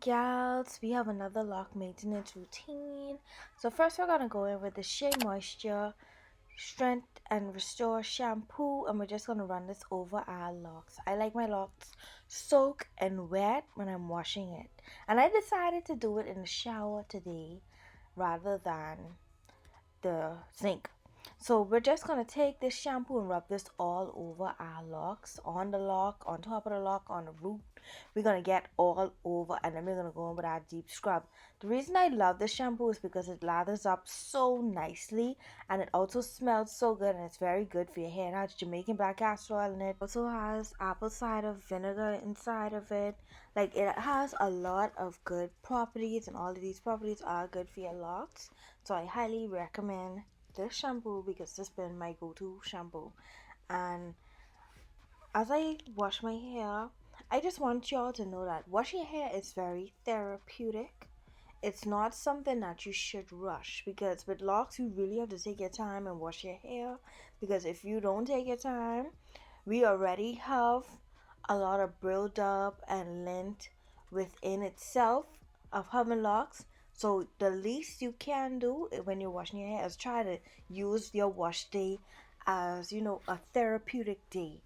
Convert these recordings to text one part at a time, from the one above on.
gals, we have another lock maintenance routine. So first we're gonna go in with the Shea Moisture Strength and Restore shampoo, and we're just gonna run this over our locks. I like my locks soaked and wet when I'm washing it, and I decided to do it in the shower today rather than the sink. So we're just gonna take this shampoo and rub this all over our locks, on the lock, on top of the lock, on the root. We're gonna get all over, and then we're gonna go in with our deep scrub. The reason I love this shampoo is because it lathers up so nicely, and it also smells so good, and it's very good for your hair. It has Jamaican black castor oil in it. It also has apple cider vinegar inside of it. Like, it has a lot of good properties, and all of these properties are good for your locks. So I highly recommend this shampoo because this has been my go-to shampoo. And as I wash my hair, I just want y'all to know that washing your hair is very therapeutic. It's not something that you should rush, because with locks you really have to take your time and wash your hair, because if you don't take your time, we already have a lot of build up and lint within itself of having locks. So the least you can do when you're washing your hair is try to use your wash day as, a therapeutic day.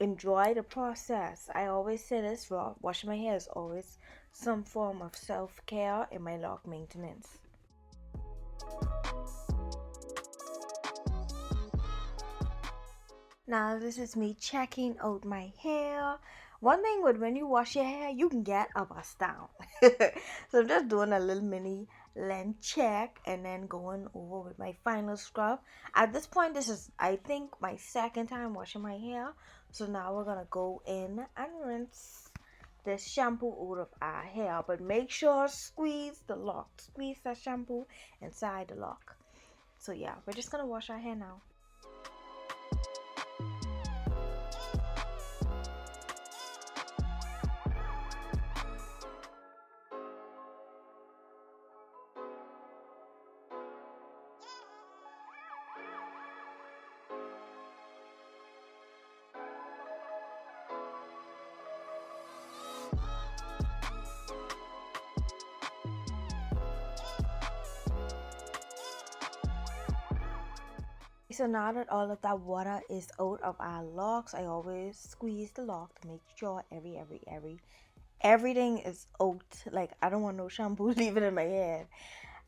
Enjoy the process. I always say this, washing my hair is always some form of self-care in my lock maintenance. Now this is me checking out my hair. One thing with when you wash your hair, you can get a bust down. So I'm just doing a little mini length check and then going over with my final scrub. At this point, this is, I think, my second time washing my hair. So now we're gonna go in and rinse this shampoo out of our hair. But make sure squeeze the lock. Squeeze that shampoo inside the lock. So yeah, we're just gonna wash our hair now. So now that all of that water is out of our locks, I always squeeze the lock to make sure everything is out. Like, I don't want no shampoo leaving in my hair.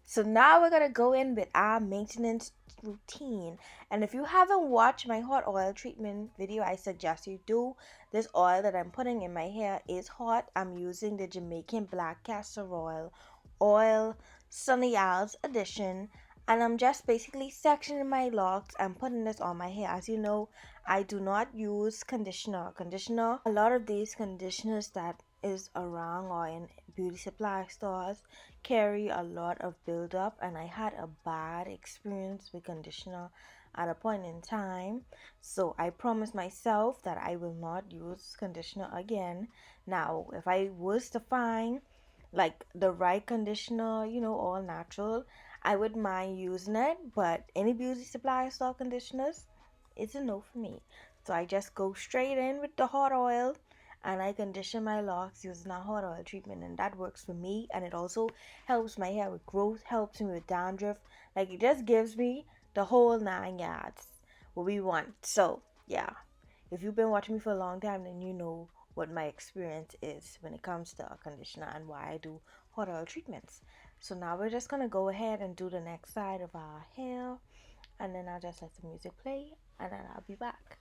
So now we're gonna go in with our maintenance routine. And if you haven't watched my hot oil treatment video, I suggest you do. This oil that I'm putting in my hair is hot. I'm using the Jamaican black castor oil Sunny Gyals edition, and I'm just basically sectioning my locks and putting this on my hair. As you know, I do not use conditioner. A lot of these conditioners that is around or in beauty supply stores carry a lot of buildup, and I had a bad experience with conditioner at a point in time. So I promised myself that I will not use conditioner again. Now, if I was to find like the right conditioner, all natural, I would mind using it. But any beauty supply store conditioners, it's a no for me. So I just go straight in with the hot oil and I condition my locks using a hot oil treatment, and that works for me. And it also helps my hair with growth, helps me with dandruff. Like, it just gives me the whole 9 yards what we want. So yeah, if you've been watching me for a long time, then you know what my experience is when it comes to a conditioner and why I do hot oil treatments. So now we're just gonna go ahead and do the next side of our hair, and then I'll just let the music play, and then I'll be back.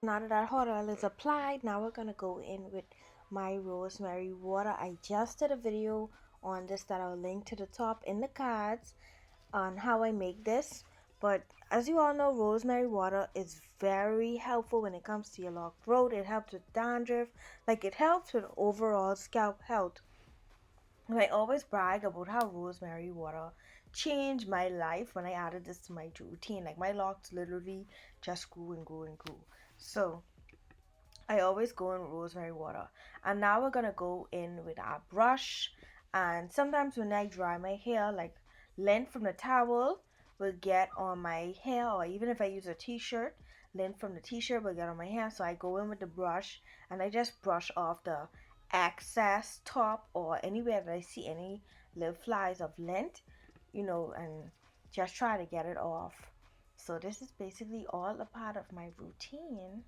Now that our hot oil is applied, now we're gonna go in with my rosemary water. I just did a video on this that I'll link to the top in the cards. on how I make this. But as you all know, rosemary water is very helpful when it comes to your lock growth. It helps with dandruff, like it helps with overall scalp health. And I always brag about how rosemary water changed my life when I added this to my routine. Like my locks literally just grew and grew and grew. So I always go in rosemary water. And now we're gonna go in with our brush. And sometimes when I dry my hair, like lint from the towel will get on my hair, or even if I use a t-shirt, lint from the t-shirt will get on my hair. So I go in with the brush and I just brush off the excess top or anywhere that I see any little flies of lint, and just try to get it off. So this is basically all a part of my routine.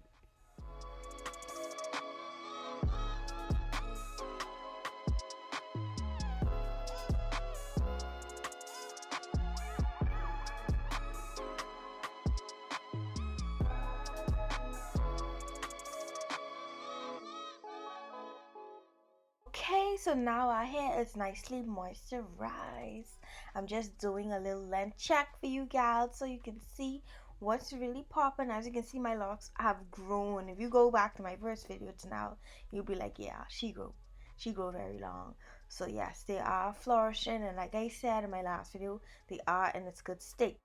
Okay, so now our hair is nicely moisturized. I'm just doing a little length check for you guys so you can see what's really popping. As you can see, my locks have grown. If you go back to my first video to now, you'll be like, yeah, she grew very long. So yes, they are flourishing, and like I said in my last video, they are in its good state.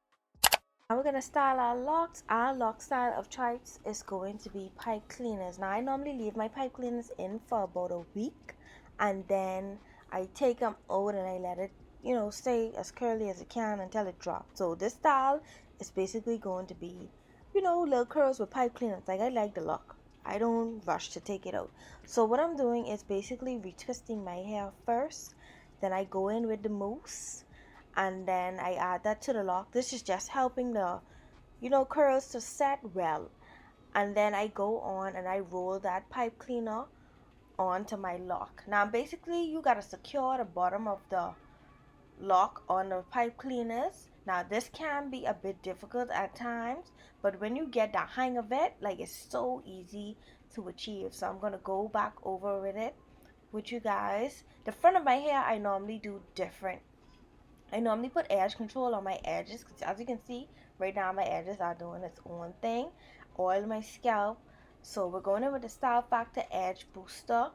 Now we're gonna style our locks. Our lock style of choice is going to be pipe cleaners. Now I normally leave my pipe cleaners in for about a week, and then I take them out and I let it, stay as curly as it can until it drops. So this style is basically going to be, little curls with pipe cleaners. Like I like the look. I don't rush to take it out. So what I'm doing is basically retwisting my hair first. Then I go in with the mousse, and then I add that to the lock. This is just helping the curls to set well. And then I go on and I roll that pipe cleaner onto my lock. Now basically you gotta secure the bottom of the lock on the pipe cleaners. Now this can be a bit difficult at times, but when you get the hang of it, like it's so easy to achieve. So I'm gonna go back over with it with you guys. The front of my hair I normally do different. I normally put edge control on my edges because as you can see right now my edges are doing its own thing. Oil my scalp. So we're going in with the Style Factor Edge Booster,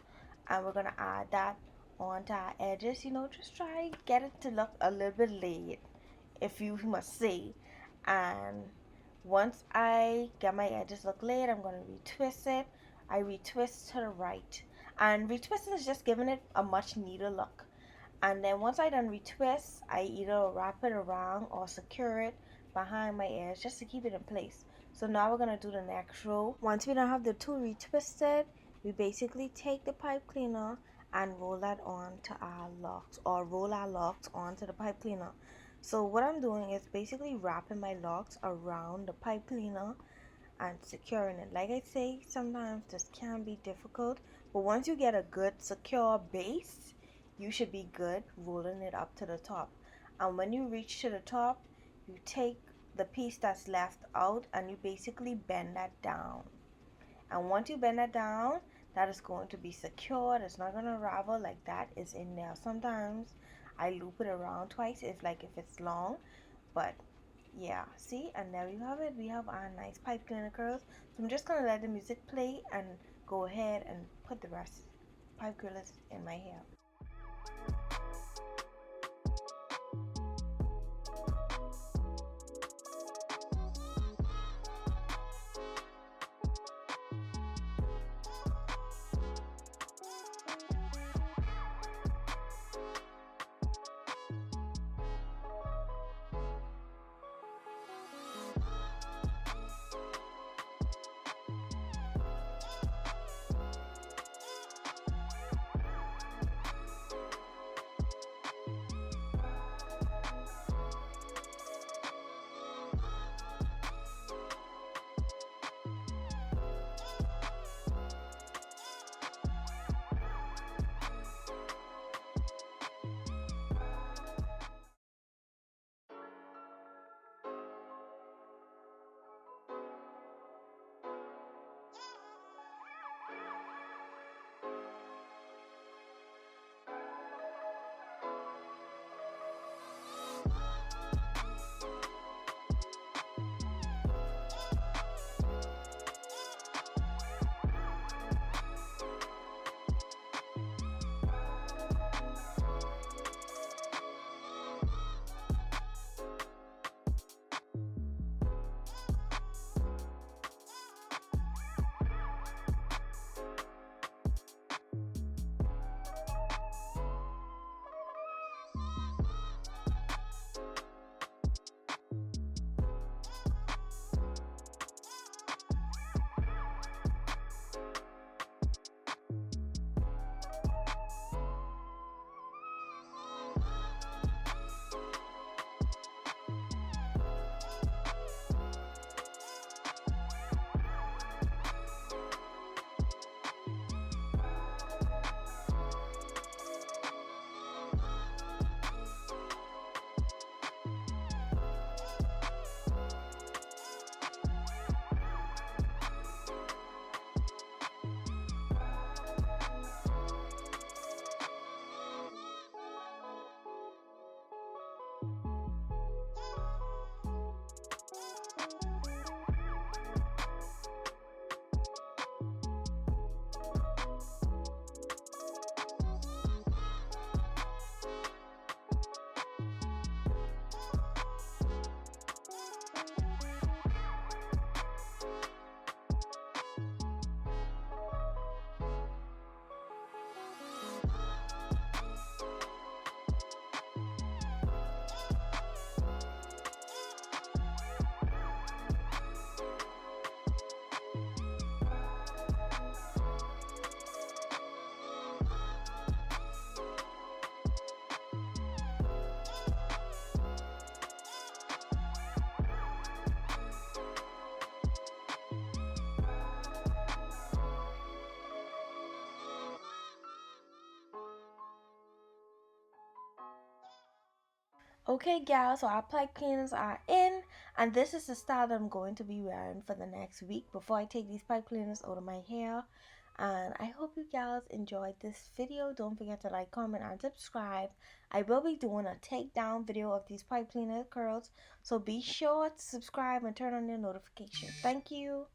and we're going to add that onto our edges. Just try get it to look a little bit laid, if you must say. And once I get my edges look laid, I'm going to retwist it. I retwist to the right. And retwisting is just giving it a much neater look. And then once I done retwist, I either wrap it around or secure it behind my ears just to keep it in place. So now we're going to do the next row. Once we don't have the two retwisted, we basically take the pipe cleaner and roll that onto our locks, or roll our locks onto the pipe cleaner. So what I'm doing is basically wrapping my locks around the pipe cleaner and securing it. Like I say, sometimes this can be difficult, but once you get a good secure base, you should be good rolling it up to the top. And when you reach to the top, you take the piece that's left out and you basically bend that down. And once you bend that down, that is going to be secured. It's not going to ravel, like that is in there. Sometimes I loop it around twice if it's long, but yeah, see, and there you have it. We have our nice pipe cleaner curls. So I'm just going to let the music play and go ahead and put the rest pipe curlers in my hair. Okay, gals, so our pipe cleaners are in, and this is the style that I'm going to be wearing for the next week before I take these pipe cleaners out of my hair. And I hope you gals enjoyed this video. Don't forget to like, comment, and subscribe. I will be doing a takedown video of these pipe cleaner curls, so be sure to subscribe and turn on your notifications. Thank you.